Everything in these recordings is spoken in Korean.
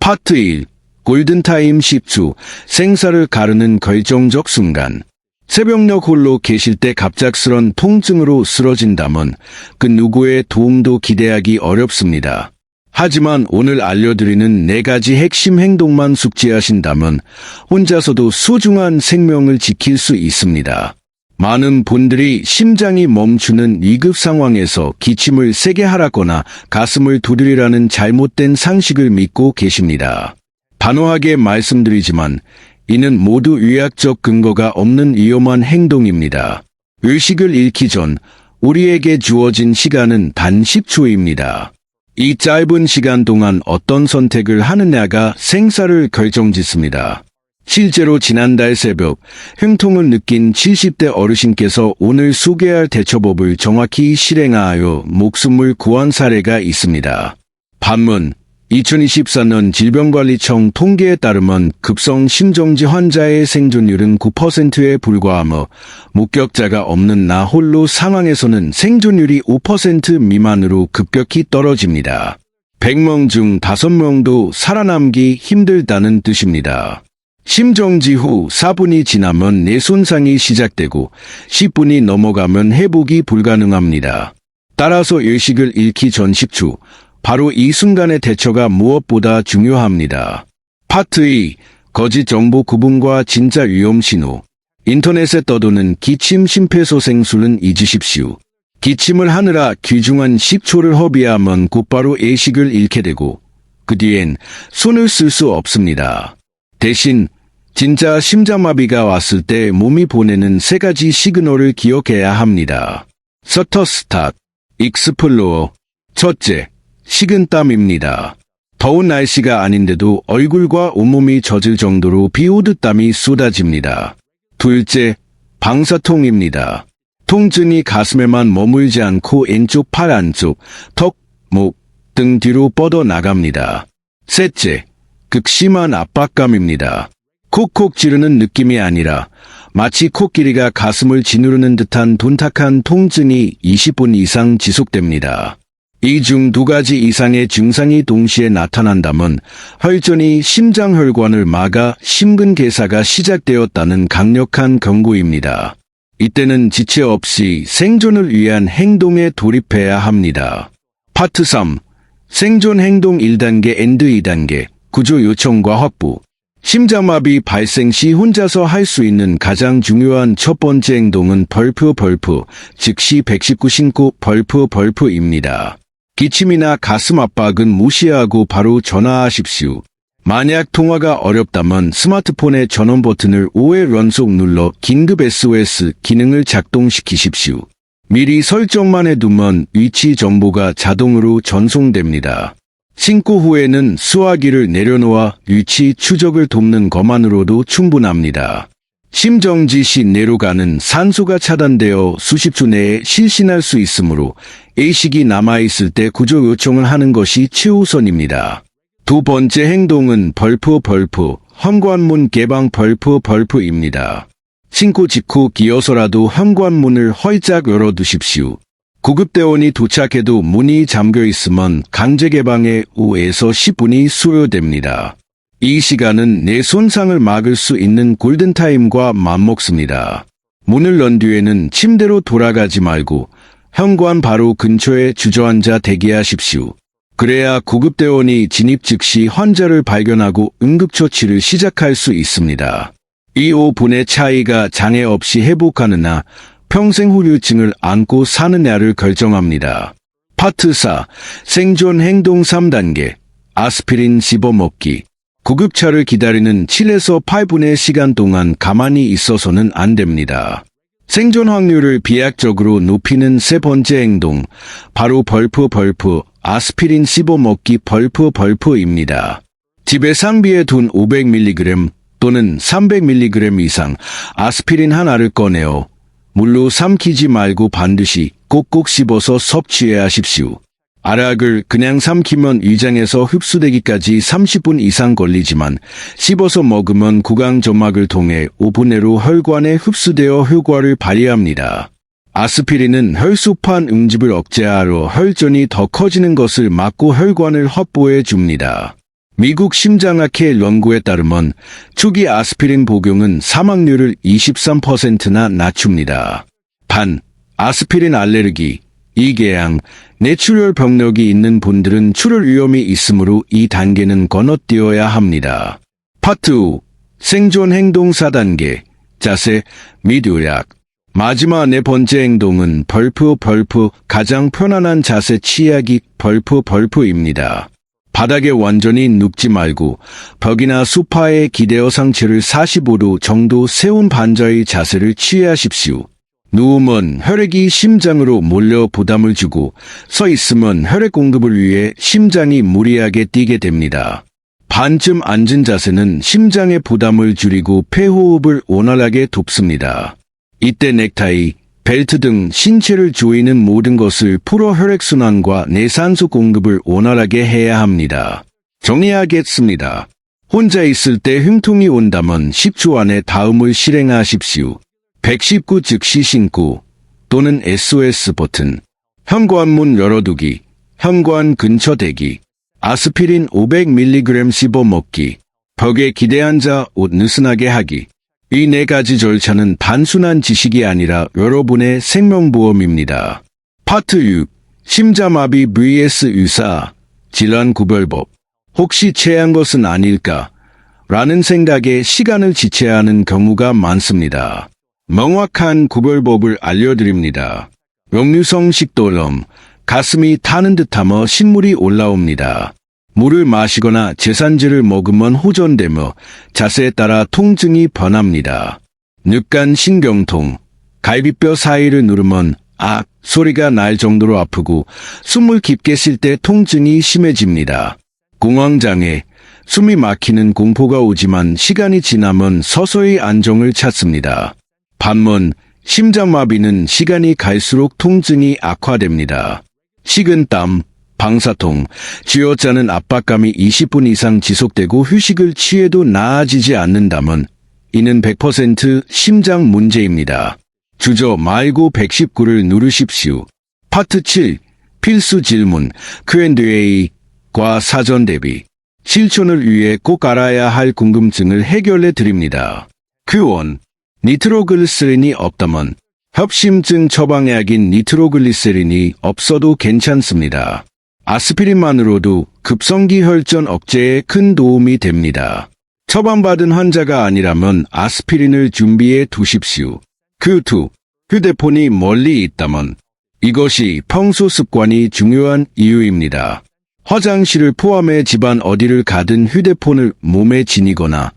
파트 1. 골든타임 10초. 생사를 가르는 결정적 순간. 새벽녘 홀로 계실 때 갑작스런 통증으로 쓰러진다면 그 누구의 도움도 기대하기 어렵습니다. 하지만 오늘 알려드리는 4가지 핵심 행동만 숙지하신다면 혼자서도 소중한 생명을 지킬 수 있습니다. 많은 분들이 심장이 멈추는 위급 상황에서 기침을 세게 하라거나 가슴을 두드리라는 잘못된 상식을 믿고 계십니다. 단호하게 말씀드리지만 이는 모두 의학적 근거가 없는 위험한 행동입니다. 의식을 잃기 전 우리에게 주어진 시간은 단 10초입니다. 이 짧은 시간 동안 어떤 선택을 하느냐가 생사를 결정짓습니다. 실제로 지난달 새벽 흉통을 느낀 70대 어르신께서 오늘 소개할 대처법을 정확히 실행하여 목숨을 구한 사례가 있습니다. 반면 2024년 질병관리청 통계에 따르면 급성 심정지 환자의 생존율은 9%에 불과하며 목격자가 없는 나 홀로 상황에서는 생존율이 5% 미만으로 급격히 떨어집니다. 100명 중 5명도 살아남기 힘들다는 뜻입니다. 심정지 후 4분이 지나면 뇌 손상이 시작되고 10분이 넘어가면 회복이 불가능합니다. 따라서 의식을 잃기 전 10초, 바로 이 순간의 대처가 무엇보다 중요합니다. 파트 2. 거짓 정보 구분과 진짜 위험 신호. 인터넷에 떠도는 기침 심폐소생술은 잊으십시오. 기침을 하느라 귀중한 10초를 허비하면 곧바로 의식을 잃게 되고 그 뒤엔 손을 쓸 수 없습니다. 대신 진짜 심장마비가 왔을 때 몸이 보내는 3가지 시그널을 기억해야 합니다. 서터 스타트, 익스플로어. 첫째, 식은땀입니다. 더운 날씨가 아닌데도 얼굴과 온몸이 젖을 정도로 비 오듯 땀이 쏟아집니다. 둘째, 방사통입니다. 통증이 가슴에만 머물지 않고 왼쪽 팔 안쪽, 턱, 목, 등 뒤로 뻗어나갑니다. 셋째, 극심한 압박감입니다. 콕콕 찌르는 느낌이 아니라 마치 코끼리가 가슴을 지누르는 듯한 둔탁한 통증이 20분 이상 지속됩니다. 이 중 2가지 이상의 증상이 동시에 나타난다면 혈전이 심장혈관을 막아 심근개사가 시작되었다는 강력한 경고입니다. 이때는 지체 없이 생존을 위한 행동에 돌입해야 합니다. 파트 3. 생존 행동 1단계 앤드 2단계, 구조 요청과 확보. 심장마비 발생 시 혼자서 할 수 있는 가장 중요한 첫 번째 행동은 벌프, 즉시 119 신고 벌프입니다. 기침이나 가슴 압박은 무시하고 바로 전화하십시오. 만약 통화가 어렵다면 스마트폰의 전원 버튼을 5회 연속 눌러 긴급 SOS 기능을 작동시키십시오. 미리 설정만 해두면 위치 정보가 자동으로 전송됩니다. 신고 후에는 수화기를 내려놓아 위치 추적을 돕는 것만으로도 충분합니다. 심정지 시 뇌로 가는 산소가 차단되어 수십 초 내에 실신할 수 있으므로 의식이 남아있을 때 구조 요청을 하는 것이 최우선입니다. 2번째 행동은 벌프, 현관문 개방 벌프입니다. 신고 직후 기어서라도 현관문을 활짝 열어두십시오. 구급대원이 도착해도 문이 잠겨있으면 강제 개방에 5에서 10분이 소요됩니다. 이 시간은 뇌 손상을 막을 수 있는 골든타임과 맞먹습니다. 문을 연 뒤에는 침대로 돌아가지 말고 현관 바로 근처에 주저앉아 대기하십시오. 그래야 구급대원이 진입 즉시 환자를 발견하고 응급처치를 시작할 수 있습니다. 이 5분의 차이가 장애 없이 회복하느냐, 평생 후유증을 안고 사느냐를 결정합니다. 파트 4. 생존 행동 3단계, 아스피린 씹어먹기. 구급차를 기다리는 7에서 8분의 시간 동안 가만히 있어서는 안 됩니다. 생존 확률을 비약적으로 높이는 3번째 행동, 바로 벌프, 아스피린 씹어먹기 벌프입니다. 집에 상비해둔 500mg 또는 300mg 이상 아스피린 하나를 꺼내어 물로 삼키지 말고 반드시 꼭꼭 씹어서 섭취해야 하십시오. 알약을 그냥 삼키면 위장에서 흡수되기까지 30분 이상 걸리지만 씹어서 먹으면 구강점막을 통해 5분 내로 혈관에 흡수되어 효과를 발휘합니다. 아스피린은 혈소판 응집을 억제하러 혈전이 더 커지는 것을 막고 혈관을 확보해 줍니다. 미국 심장학회 연구에 따르면 초기 아스피린 복용은 사망률을 23%나 낮춥니다. 반, 아스피린 알레르기, 이궤양, 뇌출혈 병력이 있는 분들은 출혈 위험이 있으므로 이 단계는 건너뛰어야 합니다. 파트 5. 생존 행동 4단계, 자세, 및 요약. 마지막 네 번째 행동은 벌프, 가장 편안한 자세 취하기 벌프입니다. 바닥에 완전히 눕지 말고 벽이나 소파에 기대어 상체를 45도 정도 세운 반자의 자세를 취하십시오. 누우면 혈액이 심장으로 몰려 부담을 주고 서 있으면 혈액 공급을 위해 심장이 무리하게 뛰게 됩니다. 반쯤 앉은 자세는 심장의 부담을 줄이고 폐호흡을 원활하게 돕습니다. 이때 넥타이, 벨트 등 신체를 조이는 모든 것을 풀어 혈액순환과 내산소 공급을 원활하게 해야 합니다. 정리하겠습니다. 혼자 있을 때 흉통이 온다면 10초 안에 다음을 실행하십시오. 119 즉시 신고 또는 SOS 버튼, 현관문 열어두기, 현관 근처 대기, 아스피린 500mg 씹어 먹기, 벽에 기대 앉아 옷 느슨하게 하기. 이 네 가지 절차는 단순한 지식이 아니라 여러분의 생명보험입니다. 파트 6. 심장마비 vs 의사, 질환 구별법. 혹시 체한 것은 아닐까? 라는 생각에 시간을 지체하는 경우가 많습니다. 명확한 구별법을 알려드립니다. 역류성 식도염, 가슴이 타는 듯하며 신물이 올라옵니다. 물을 마시거나 제산제를 먹으면 호전되며 자세에 따라 통증이 변합니다. 늑간 신경통, 갈비뼈 사이를 누르면 악 소리가 날 정도로 아프고 숨을 깊게 쉴 때 통증이 심해집니다. 공황장애, 숨이 막히는 공포가 오지만 시간이 지나면 서서히 안정을 찾습니다. 반면 심장마비는 시간이 갈수록 통증이 악화됩니다. 식은땀, 방사통, 쥐어짜는 압박감이 20분 이상 지속되고 휴식을 취해도 나아지지 않는다면 이는 100% 심장 문제입니다. 주저 말고 119를 누르십시오. 파트 7. 필수 질문, Q&A과 사전 대비. 실천을 위해 꼭 알아야 할 궁금증을 해결해 드립니다. Q1. 니트로글리세린이 없다면 협심증 처방약인 니트로글리세린이 없어도 괜찮습니다. 아스피린만으로도 급성기 혈전 억제에 큰 도움이 됩니다. 처방받은 환자가 아니라면 아스피린을 준비해 두십시오. Q2. 휴대폰이 멀리 있다면 이것이 평소 습관이 중요한 이유입니다. 화장실을 포함해 집안 어디를 가든 휴대폰을 몸에 지니거나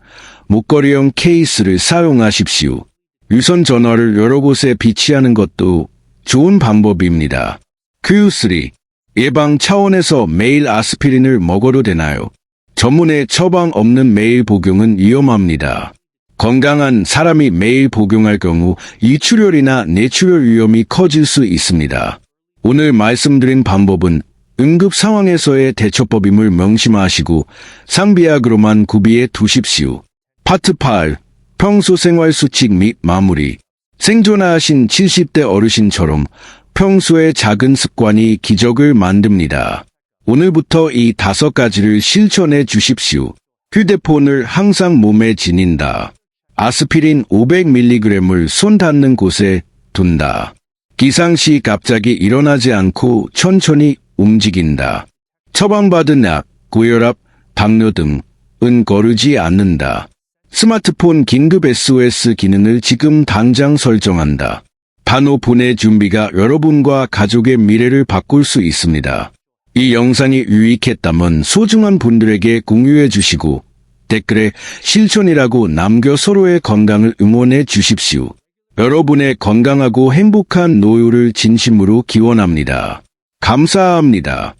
목걸이형 케이스를 사용하십시오. 유선 전화를 여러 곳에 비치하는 것도 좋은 방법입니다. Q3. 예방 차원에서 매일 아스피린을 먹어도 되나요? 전문의 처방 없는 매일 복용은 위험합니다. 건강한 사람이 매일 복용할 경우 이출혈이나 뇌출혈 위험이 커질 수 있습니다. 오늘 말씀드린 방법은 응급 상황에서의 대처법임을 명심하시고 상비약으로만 구비해 두십시오. 파트 8. 평소 생활 수칙 및 마무리. 생존하신 70대 어르신처럼 평소의 작은 습관이 기적을 만듭니다. 오늘부터 이 5가지를 실천해 주십시오. 휴대폰을 항상 몸에 지닌다. 아스피린 500mg을 손 닿는 곳에 둔다. 기상 시 갑자기 일어나지 않고 천천히 움직인다. 처방받은 약, 고혈압, 당뇨 등은 거르지 않는다. 스마트폰 긴급 SOS 기능을 지금 당장 설정한다. 단어 보내 준비가 여러분과 가족의 미래를 바꿀 수 있습니다. 이 영상이 유익했다면 소중한 분들에게 공유해 주시고 댓글에 실천이라고 남겨 서로의 건강을 응원해 주십시오. 여러분의 건강하고 행복한 노후를 진심으로 기원합니다. 감사합니다.